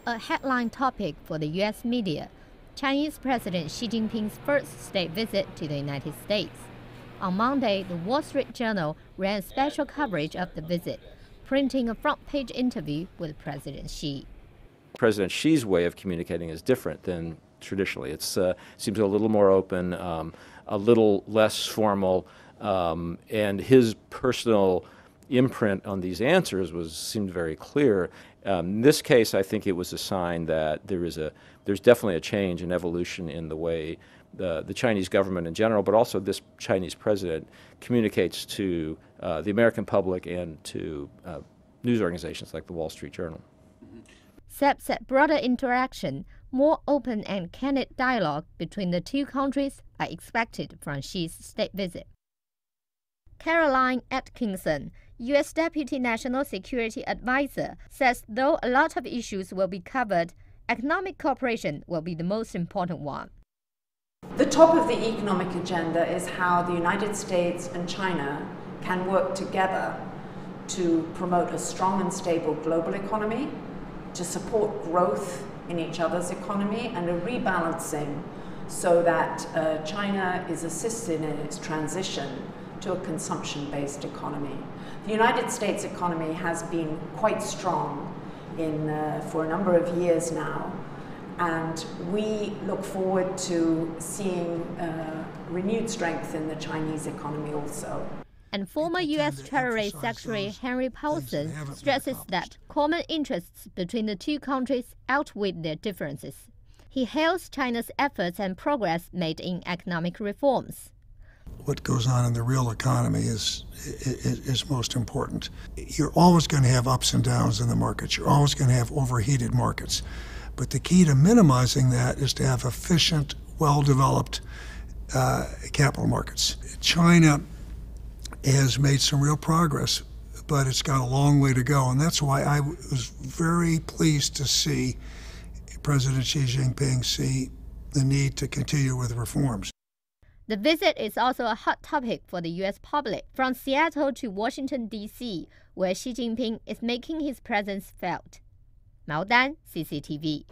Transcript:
A headline topic for the U.S. media, Chinese President Xi Jinping's first state visit to the United States. On Monday, the Wall Street Journal ran special coverage of the visit, printing a front-page interview with President Xi. President Xi's way of communicating is different than traditionally. It seems a little more open, a little less formal, and his personal imprint on these answers seemed very clear. In this case, I think it was a sign that there's definitely a change and evolution in the way the Chinese government in general, but also this Chinese president communicates to the American public and to news organizations like the Wall Street Journal. Sepp said broader interaction, more open and candid dialogue between the two countries are expected from Xi's state visit. Caroline Atkinson, U.S. Deputy National Security Advisor, says though a lot of issues will be covered, economic cooperation will be the most important one. The top of the economic agenda is how the United States and China can work together to promote a strong and stable global economy, to support growth in each other's economy, and a rebalancing so that China is assisted in its transition to a consumption-based economy. The United States economy has been quite strong for a number of years now, and we look forward to seeing renewed strength in the Chinese economy also. And former U.S. Treasury Secretary Henry Paulson stresses that common interests between the two countries outweigh their differences. He hails China's efforts and progress made in economic reforms. What goes on in the real economy is most important. You're always going to have ups and downs in the markets. You're always going to have overheated markets. But the key to minimizing that is to have efficient, well-developed capital markets. China has made some real progress, but it's got a long way to go. And that's why I was very pleased to see President Xi Jinping see the need to continue with reforms. The visit is also a hot topic for the U.S. public, from Seattle to Washington, D.C., where Xi Jinping is making his presence felt. Mao Dan, CCTV.